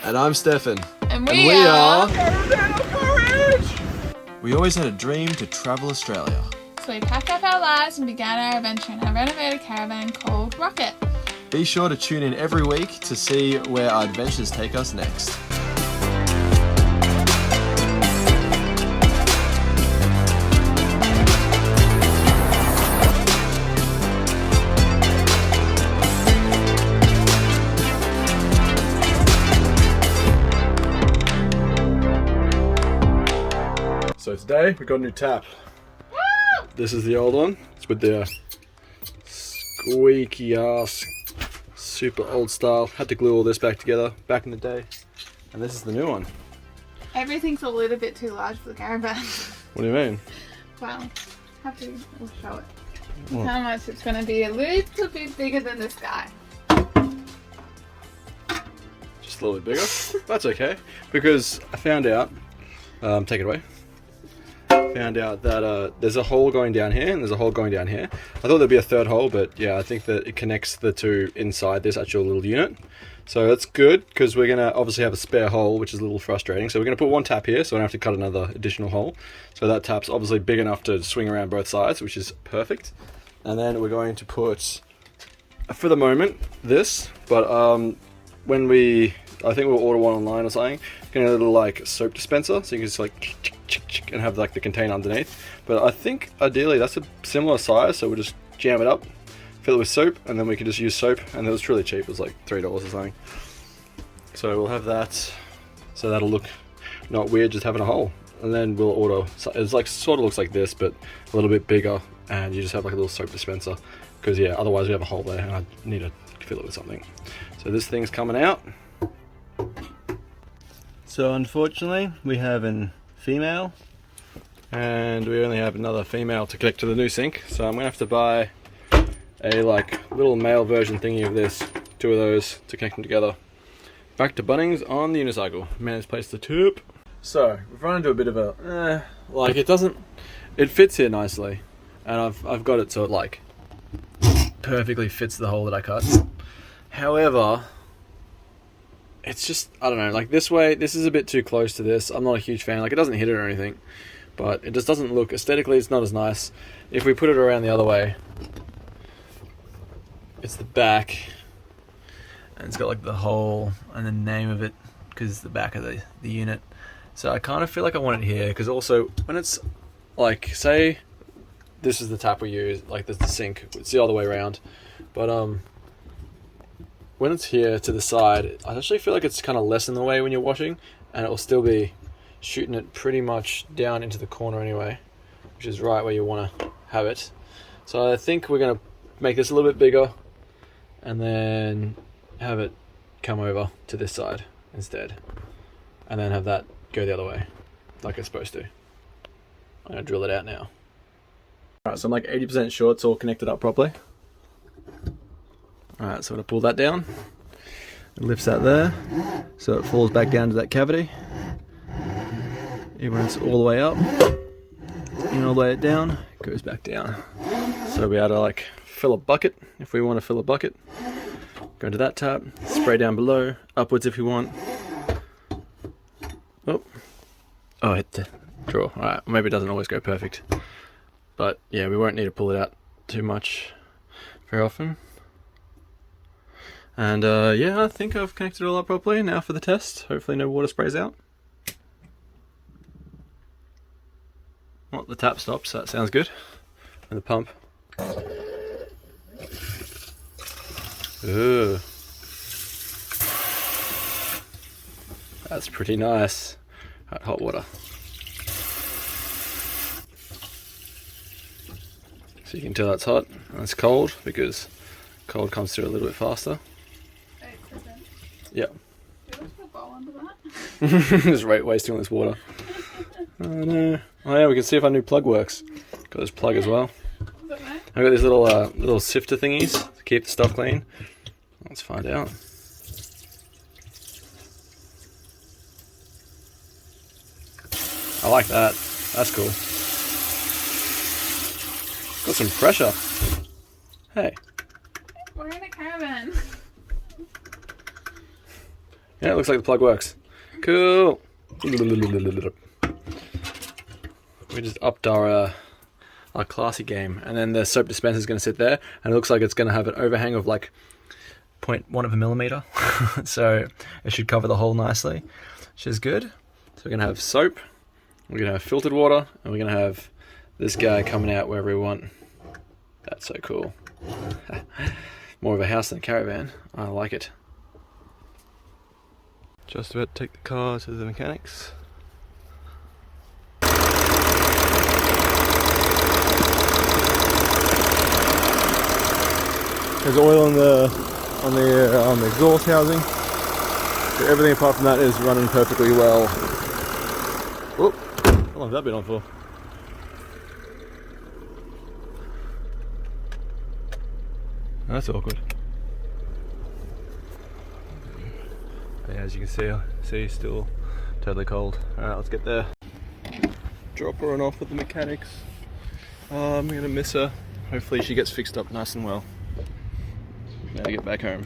And I'm Stefan. And we are We always had a dream to travel Australia. So we packed up our lives and began our adventure in our renovated caravan called Rocket. Be sure to tune in every week to see where our adventures take us next. So today we got a new tap. Woo! This is the old one. It's with the squeaky ass, super old style. Had to glue all this back together back in the day. And this is the new one. Everything's a little bit too large for the caravan. What do you mean? Well, we'll show it. What? How much it's going to be a little bit bigger than this guy. Just a little bit bigger. That's okay. Because I found out, take it away. Found out that there's a hole going down here and there's a hole going down here. I thought there'd be a third hole, but yeah, I think that it connects the two inside this actual little unit. So that's good because we're gonna obviously have a spare hole, which is a little frustrating. So we're gonna put one tap here, so I don't have to cut another additional hole. So that tap's obviously big enough to swing around both sides, which is perfect. And then we're going to put, for the moment, this. But I think we'll order one online or something. Get a little like soap dispenser, so you can just like and have like the container underneath. But I think ideally that's a similar size, so we'll just jam it up, fill it with soap, and then we can just use soap. And it was really cheap; it was like $3 or something. So we'll have that, so that'll look not weird, just having a hole. And then we'll order. It's like sort of looks like this, but a little bit bigger, and you just have like a little soap dispenser. Because yeah, otherwise we have a hole there, and I need to fill it with something. So this thing's coming out. So unfortunately, we have a female, and we only have another female to connect to the new sink. So I'm gonna have to buy a like little male version thingy of this, two of those to connect them together. Back to Bunnings on the unicycle. Man's placed the tube. So we've run into a bit of a like it fits here nicely, and I've got it so it like perfectly fits the hole that I cut. However, it's just, I don't know, like this way, this is a bit too close to this. I'm not a huge fan. Like, it doesn't hit it or anything, but it just doesn't look, aesthetically, it's not as nice. If we put it around the other way, it's the back, and it's got like the hole and the name of it, because it's the back of the unit. So I kind of feel like I want it here, because also, when it's, like, say, this is the tap we use, like, there's the sink, it's the other way around, but, when it's here to the side, I actually feel like it's kind of less in the way when you're washing, and it will still be shooting it pretty much down into the corner anyway, which is right where you want to have it. So I think we're going to make this a little bit bigger, and then have it come over to this side instead, and then have that go the other way, like it's supposed to. I'm going to drill it out now. Alright, so I'm like 80% sure it's all connected up properly. Alright, so I'm going to pull that down. It lifts that there, so it falls back down to that cavity. Even when it's all the way up, and all the way down, it goes back down. So we'll be able to like fill a bucket, if we want to fill a bucket. Go into that tap, spray down below, upwards if you want. Oh, hit the drawer. Alright, maybe it doesn't always go perfect. But yeah, we won't need to pull it out too much very often. And yeah, I think I've connected it all up properly. Now for the test. Hopefully no water sprays out. Well, the tap stops, so that sounds good. And the pump. Ooh. That's pretty nice. At hot water. So you can tell that's hot and it's cold because cold comes through a little bit faster. Yep. Do you want to put a bowl under that? Just wasting all this water. Oh no. Oh yeah, we can see if our new plug works. Got this plug as well. I've got these little sifter thingies to keep the stuff clean. Let's find out. I like that. That's cool. Got some pressure. Hey. We're in a caravan. Yeah, it looks like the plug works. Cool. We just upped our classy game, and then the soap dispenser is going to sit there, and it looks like it's going to have an overhang of like 0.1 of a millimeter, so it should cover the hole nicely, which is good. So we're going to have soap, we're going to have filtered water, and we're going to have this guy coming out wherever we want. That's so cool. More of a house than a caravan. I like it. Just about to take the car to the mechanics. There's oil on the exhaust housing. So everything apart from that is running perfectly well. Whoop! How long has that been on for? That's awkward. Yeah, as you can see, still totally cold. Alright, let's get there. Drop her on off with the mechanics. I'm gonna miss her. Hopefully she gets fixed up nice and well. Now to get back home.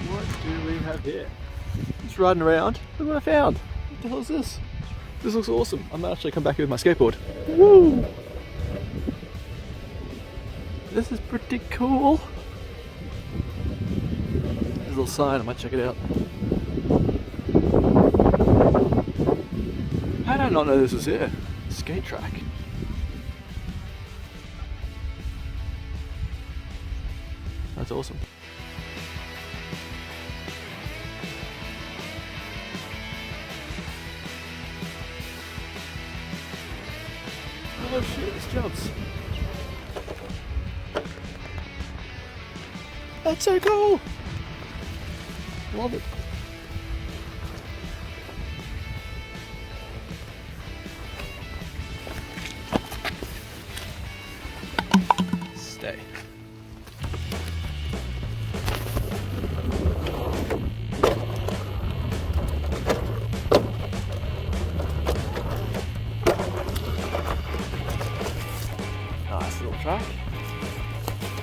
What do we have here? Just riding around. Look what I found. What the hell is this? This looks awesome. I might actually come back here with my skateboard. Woo! This is pretty cool. There's a little sign, I might check it out. How did I not know this was here? Skate track. That's awesome. Oh shit, this jumps. That's so cool! Love it. Stay. Nice little track.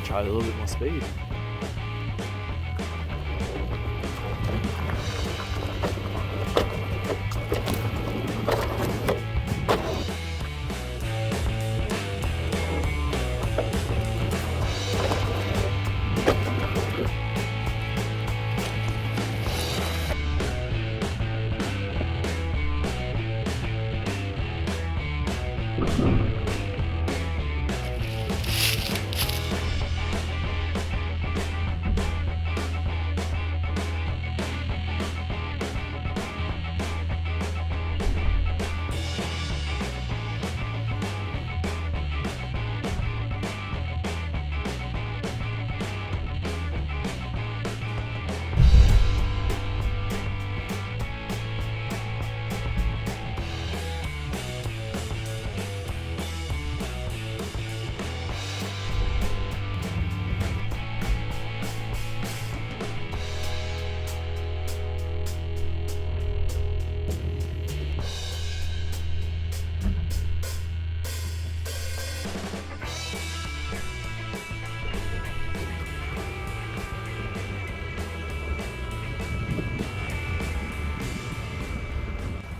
Try a little bit more speed.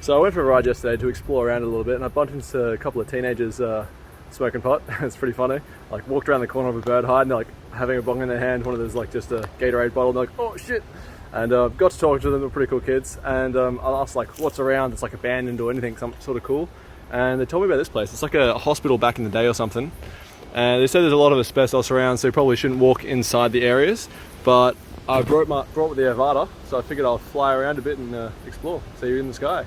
So I went for a ride yesterday to explore around a little bit, and I bumped into a couple of teenagers smoking pot. It's pretty funny. Like, walked around the corner of a bird hide and they're like having a bong in their hand, one of those like just a Gatorade bottle, and they're like, oh shit! And got to talk to them. They're pretty cool kids, and I asked like what's around that's like abandoned or anything, some sort of cool. and they told me about this place. It's like a hospital back in the day or something. And they said there's a lot of asbestos around, so you probably shouldn't walk inside the areas. But I brought with the Avata, so I figured I'll fly around a bit and explore, see you in the sky.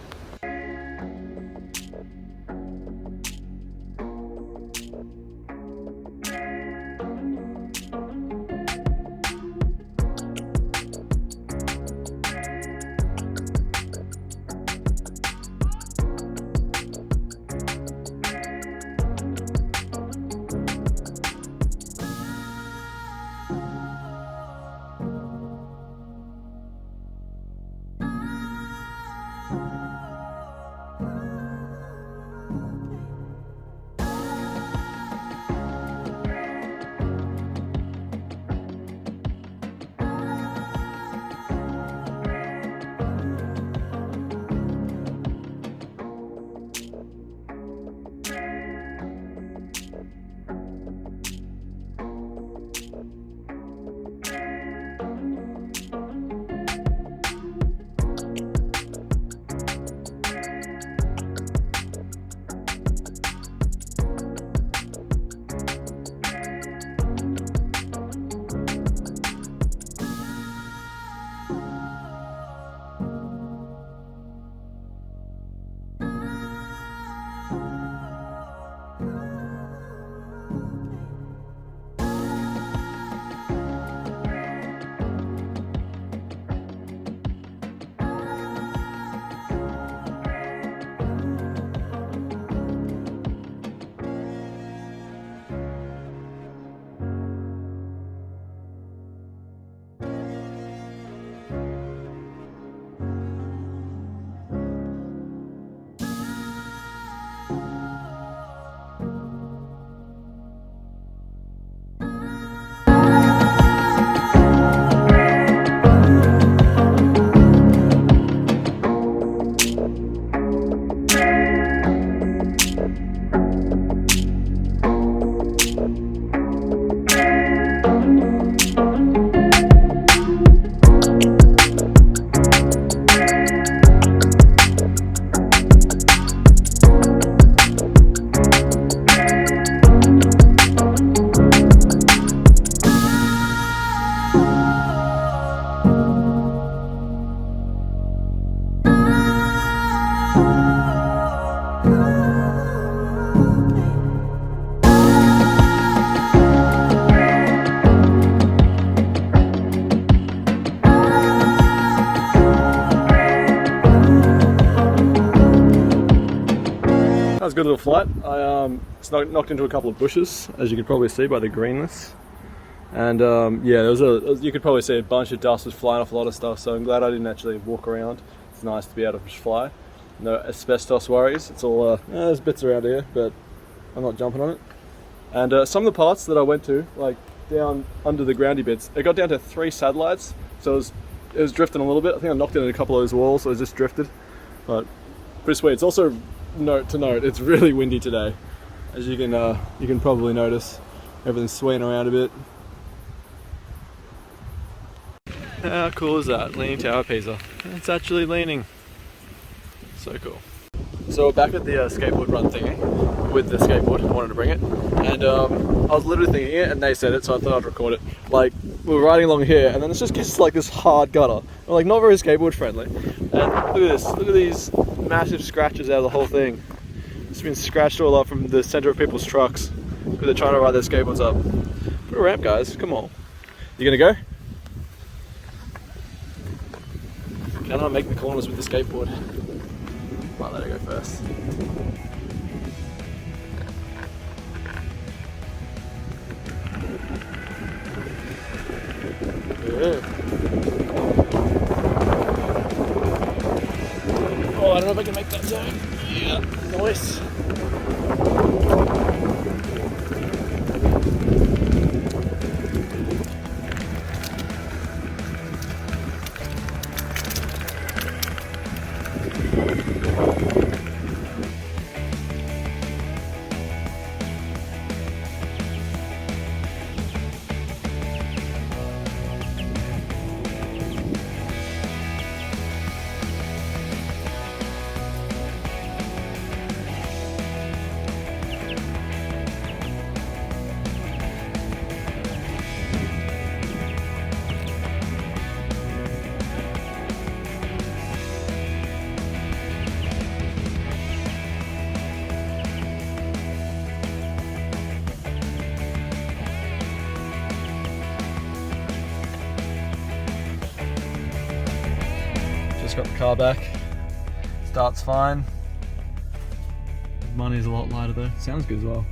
That was a good little flight. I knocked into a couple of bushes, as you could probably see by the greenness. And yeah, you could probably see a bunch of dust was flying off a lot of stuff, so I'm glad I didn't actually walk around. It's nice to be able to just fly. No asbestos worries. It's all, there's bits around here, but I'm not jumping on it. And some of the parts that I went to, like down under the groundy bits, it got down to 3 satellites, so it was drifting a little bit. I think I knocked into a couple of those walls, so it just drifted. But pretty sweet. It's also note, it's really windy today, as you can probably notice. Everything's swaying around a bit. How cool is that? Leaning Tower of Pisa. It's actually leaning. So cool. So we're back at the skateboard run thingy with the skateboard. I wanted to bring it, and I was literally thinking it, and they said it, so I thought I'd record it. Like, we were riding along here, and then it just gets like this hard gutter. We're like, not very skateboard friendly. And look at this. Look at these massive scratches out of the whole thing. It's been scratched all up from the center of people's trucks because they're trying to ride their skateboards up. Put a ramp, guys. Come on. You gonna go? Can I make the corners with the skateboard? Might let it go first. Yeah. Oh, I don't know if I can make that turn. Yeah, nice. car back. Starts fine. Money's a lot lighter though. Sounds good as well.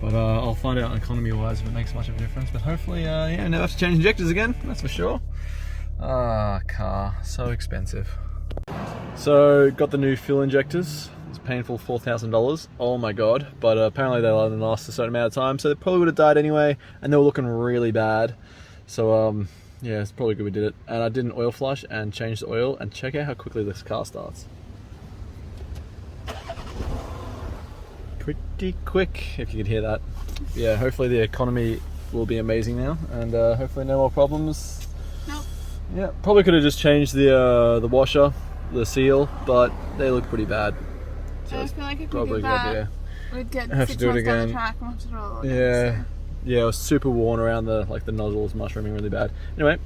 But I'll find out economy wise if it makes much of a difference. But hopefully, yeah, never have to change injectors again, that's for sure. Car, so expensive. So, got the new fuel injectors. It's painful $4,000. Oh my god. But apparently they only last a certain amount of time, so they probably would have died anyway, and they were looking really bad. So, yeah, it's probably good we did it. And I did an oil flush and changed the oil, and check out how quickly this car starts. Pretty quick, if you could hear that. Yeah, hopefully the economy will be amazing now, and hopefully no more problems. Nope. Yeah, probably could have just changed the washer, the seal, but they look pretty bad. So I feel like if we probably did a good that, idea. we'd get I have to 6 do it months down the again. track and we'll have to do it all again, Yeah, so. yeah, it was super worn around the nozzles, mushrooming really bad. Anyway,